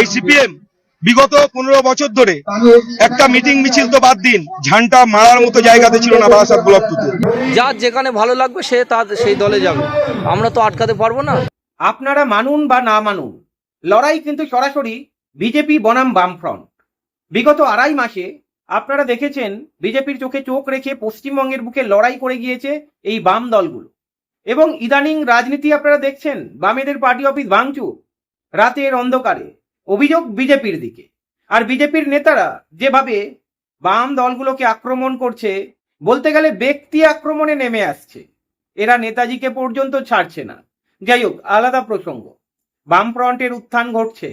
এই সিপিএম বিগত 15 বছর ধরে একটা মিটিং মিছিল তো বাদ দিন, ঝান্ডা মারার মতো জায়গাতে ছিল না বারাসাত ব্লক টুতে। যার যেখানে ভালো লাগবে সে তার সেই দলে যাবে, আমরা তো আটকাতে পারবো না। আপনারা মানুন বা না মানুন, লড়াই কিন্তু সরাসরি বিজেপি বনাম বামফ্রন্ট। বিগত 2.5 মাসে আপনারা দেখেছেন বিজেপির চোখে চোখ রেখে পশ্চিমবঙ্গের বুকে লড়াই করে গিয়েছে এই বাম দলগুলো। এবং ইদানিং রাজনীতি আপনারা দেখছেন, বামেদের পার্টি অফিস ভাঙচুর, রাতের অন্ধকারে, অভিযোগ বিজেপির দিকে। আর বিজেপির নেতারা যেভাবে বাম দলগুলোকে আক্রমণ করছে, বলতে গেলে ব্যক্তি আক্রমণে নেমে আসছে। এরা নেতাজিকে পর্যন্ত ছাড়ছে না। যাই হোক, আলাদা প্রসঙ্গ। বামফ্রন্টের উত্থান ঘটছে।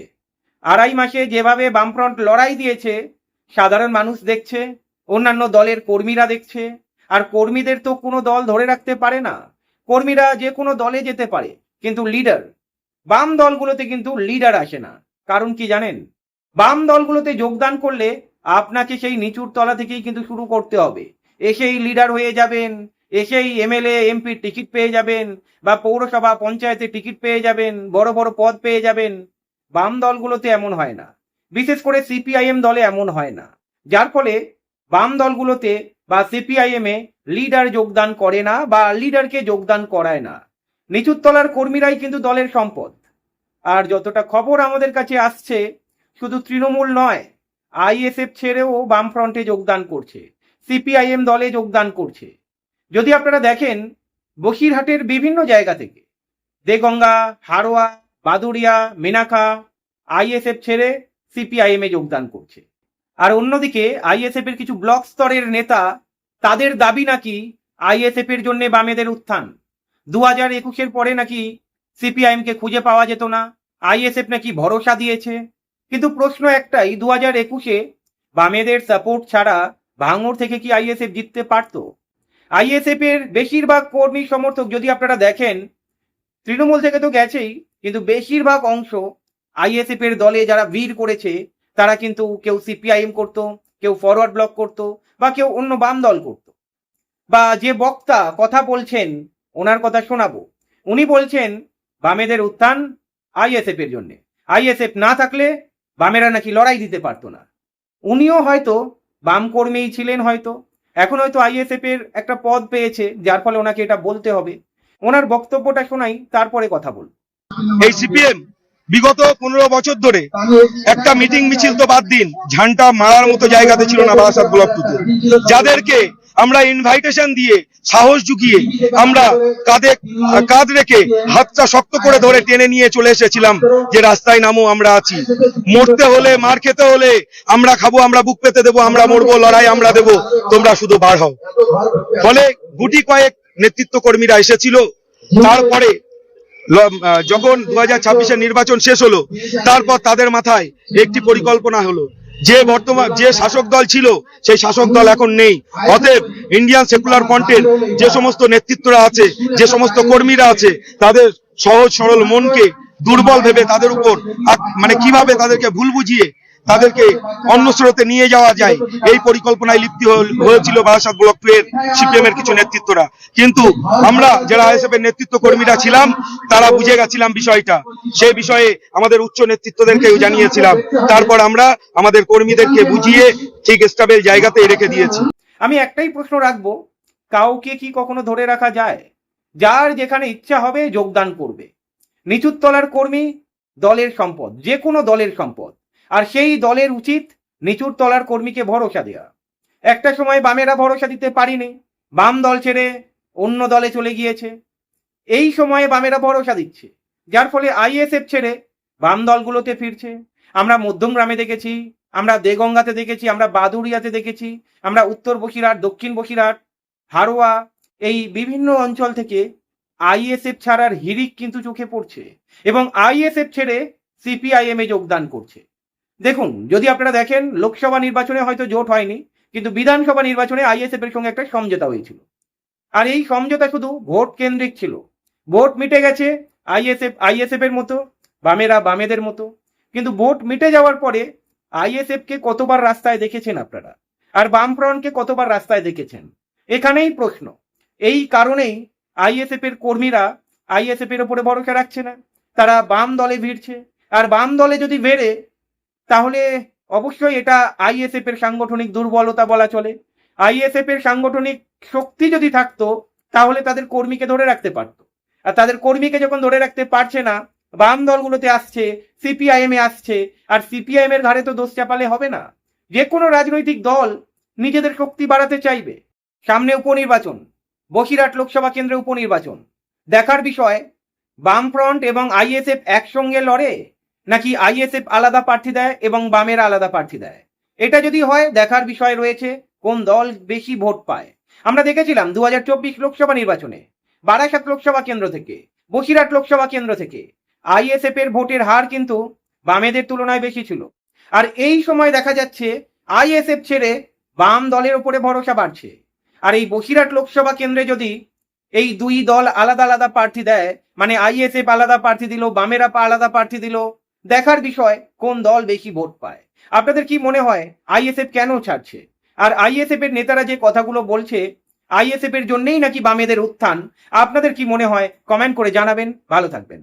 2.5 মাসে যেভাবে বামফ্রন্ট লড়াই দিয়েছে, সাধারণ মানুষ দেখছে, অন্যান্য দলের কর্মীরা দেখছে। আর কর্মীদের তো কোনো দল ধরে রাখতে পারে না, কর্মীরা যে কোনো দলে যেতে পারে, কিন্তু লিডার, বাম দলগুলোতে কিন্তু লিডার আসে না। কারণ কি জানেন? বাম দলগুলোতে যোগদান করলে আপনাকে সেই নিচুর তলা থেকেই কিন্তু শুরু করতে হবে। এসেই লিডার হয়ে যাবেন, এসেই এমএলএ এমপির টিকিট পেয়ে যাবেন, বা পৌরসভা পঞ্চায়েতে টিকিট পেয়ে যাবেন, বড় বড় পদ পেয়ে যাবেন। বাম দলগুলোতে এমন হয় না, বিশেষ করে সিপিআইএম দলে এমন হয় না। যার ফলে বাম দলগুলোতে বা সিপিআইএম এ লিডার যোগদান করে না বা লিডারকে যোগদান করায় না। নিচুর তলার কর্মীরাই কিন্তু দলের সম্পদ। আর যতটা খবর আমাদের কাছে আসছে, শুধু তৃণমূল নয়, আইএসএফ ছেড়েও বামফ্রন্টে যোগদান করছে, সিপিআইএম দলে যোগদান করছে। যদি আপনারা দেখেন, বসিরহাটের বিভিন্ন জায়গা থেকে, দেগঙ্গা, হারোয়া, বাদুড়িয়া, মিনাখা, আইএসএফ ছেড়ে সিপিআইএম এ যোগদান করছে। আর অন্যদিকে আইএসএফ এর কিছু ব্লক স্তরের নেতা, তাদের দাবি নাকি আইএসএফ এর জন্য বামেদের উত্থান। 2021-এর পরে নাকি সিপিআইএম কে খুঁজে পাওয়া যেত না, আইএসএফ নাকি ভরসা দিয়েছে। কিন্তু প্রশ্ন একটাই, 2021-এ বামেদের সাপোর্ট ছাড়া ভাঙড় থেকে কি আইএসএফ জিততে পারত? আইএসএফ এর বেশিরভাগ কর্মী সমর্থক যদি আপনারা দেখেন, তৃণমূল থেকে তো গেছেই, কিন্তু বেশিরভাগ অংশ আইএসএফ এর দলে যারা ভিড় করেছে, তারা কিন্তু কেউ সিপিআইএম করতো, কেউ ফরওয়ার্ড ব্লক করতো, বা কেউ অন্য বাম দল করতো। বা যে বক্তা কথা বলছেন, ওনার কথা শোনাবো। উনি বলছেন বামেদের উত্থান আইএসএফ এর জন্য, আইএসএফ না থাকলে বামেরা নাকি লড়াই দিতে পারতো না। উনিও হয়তো বাম কর্মীই ছিলেন, হয়তো এখন হয়তো আইএসএফ এর একটা পদ পেয়েছে, যার ফলে ওনাকে এটা বলতে হবে। ওনার বক্তব্যটা শোনাই, তারপরে কথা বলবো। এই সিপিএম বিগত 15 বছর ধরে একটা মিটিং মিছিল তো বাদ দিন, ঝান্ডা মারার মতো জায়গাতে ছিল না বারাসাত ব্লক টুতে। যাদেরকে আমরা ইনভাইটেশন দিয়ে, সাহস জুগিয়ে, আমরা কাঁধে কাঁধ রেখে হাতটা শক্ত করে ধরে টেনে নিয়ে চলে এসেছিলাম যে রাস্তায় নামো, আমরা আছি, মরতে হলে, মার খেতে হলে আমরা খাবো, আমরা বুক পেতে দেবো, আমরা মরবো, লড়াই আমরা দেবো, তোমরা শুধু বার হও। ফলে গুটি কয়েক নেতৃত্ব কর্মীরা এসেছিল। তারপরে যখন 2026-এর নির্বাচন শেষ হলো, তারপর তাদের মাথায় একটি পরিকল্পনা হলো, যে বর্তমান যে শাসক দল ছিল সেই শাসক দল এখন নেই। অতএব ইন্ডিয়ান সেকুলার ফ্রন্টের যে সমস্ত নেতৃত্বরা আছে, যে সমস্ত কর্মীরা আছে, তাদের সহজ সরল মনকে দুর্বল ভেবে তাদের উপর মানে কিভাবে তাদেরকে ভুল বুঝিয়ে তাদেরকে অন্য স্রোতে নিয়ে যাওয়া যায়, এই পরিকল্পনায় লিপ্ত হয়েছিল বারাসাত ব্লক 2 এর সিপিএম এর কিছু নেতৃত্বরা। কিন্তু আমরা যারা আইএসএফ এর নেতৃত্ব কর্মীরা ছিলাম, তারা বুঝে গেছিলাম বিষয়টা। সেই বিষয়ে আমাদের উচ্চ নেতৃত্বদেরকেও জানিয়েছিলাম। তারপর আমরা আমাদের কর্মীদেরকে বুঝিয়ে ঠিক স্টেবল জায়গাতে রেখে দিয়েছি। আমি একটাই প্রশ্ন রাখবো, কাউকে কি কখনো ধরে রাখা যায়? যার যেখানে ইচ্ছা হবে যোগদান করবে। নিচুর তলার কর্মী দলের সম্পদ, যে কোনো দলের সম্পদ। আর সেই দলের উচিত নিচুর তলার কর্মীকে ভরসা দেওয়া। একটা সময় বামেরা ভরসা দিতে পারিনি, বাম দল ছেড়ে অন্য দলে চলে গিয়েছে। এই সময়ে বামেরা ভরসা দিচ্ছে, যার ফলে আইএসএফ ছেড়ে বাম দলগুলোতে ফিরছে। আমরা মধ্যমগ্রামে দেখেছি, আমরা দেগঙ্গাতে দেখেছি, আমরা বাদুড়িয়াতে দেখেছি, আমরা উত্তর বসিরহাট, দক্ষিণ বসিরহাট, হারোয়া, এই বিভিন্ন অঞ্চল থেকে আইএসএফ ছাড়ার হিড়িক কিন্তু চোখে পড়ছে, এবং আইএসএফ ছেড়ে সিপিআইএম এ যোগদান করছে। দেখুন, যদি আপনারা দেখেন, লোকসভা নির্বাচনে হয়তো জোট হয়নি, কিন্তু বিধানসভা নির্বাচনে আইএসএফ এর সঙ্গে একটা সমঝোতা হয়েছিল। আর এই সমঝোতা শুধু ভোট কেন্দ্রিক ছিল। ভোট মিটে গেছে আইএসএফ এর মতো, বামেরা বামেদের মতো। কিন্তু ভোট মিটে যাওয়ার পরে আইএসএফ কে কতবার রাস্তায় দেখেছেন আপনারা, আর বামফ্রন্টকে কতবার রাস্তায় দেখেছেন? এখানেই প্রশ্ন। এই কারণেই আইএসএফ এর কর্মীরা আইএসএফ এর উপরে ভরসা রাখছে না, তারা বাম দলে ভিড়ছে। আর বাম দলে যদি বেড়ে তাহলে অবশ্যই এটা আইএসএফ এর সাংগঠনিক দুর্বলতা বলা চলে। আইএসএফ এর সাংগঠনিক শক্তি যদি থাকতো তাহলে তাদের কর্মীকে ধরে রাখতে পারতো, আর তাদের কর্মীকে যখন ধরে রাখতে পারছে না, বাম দলগুলোতে আসছে, সিপিআইএম এ আসছে, আর সিপিআইএম এর ঘাড়ে তো দোষ চাপালে হবে না। যে কোনো রাজনৈতিক দল নিজেদের শক্তি বাড়াতে চাইবে। সামনে উপনির্বাচন, বসিরহাট লোকসভা কেন্দ্রে উপনির্বাচন, দেখার বিষয় বামফ্রন্ট এবং আইএসএফ একসঙ্গে লড়ে নাকি আইএসএফ আলাদা প্রার্থী দেয় এবং বামের আলাদা প্রার্থী দেয়। এটা যদি হয় দেখার বিষয় রয়েছে কোন দল বেশি ভোট পায়। আমরা দেখেছিলাম 2024 লোকসভা নির্বাচনে বারাসাত লোকসভা কেন্দ্র থেকে, বসিরহাট লোকসভা কেন্দ্র থেকে আইএসএফ এর ভোটের হার কিন্তু বামেদের তুলনায় বেশি ছিল। আর এই সময় দেখা যাচ্ছে আইএসএফ ছেড়ে বাম দলের উপরে ভরসা বাড়ছে। আর এই বসিরহাট লোকসভা কেন্দ্রে যদি এই দুই দল আলাদা আলাদা প্রার্থী দেয়, মানে আইএসএফ আলাদা প্রার্থী দিল, বামেরা আলাদা প্রার্থী দিল, দেখার বিষয় কোন দল বেশি ভোট পায়। আপনাদের কি মনে হয় আইএসএফ কেন ছাড়ছে? আর আইএসএফ এর নেতারা যে কথাগুলো বলছে আইএসএফ এর জন্যই নাকি বামেদের উত্থান, আপনাদের কি মনে হয় কমেন্ট করে জানাবেন। ভালো থাকবেন।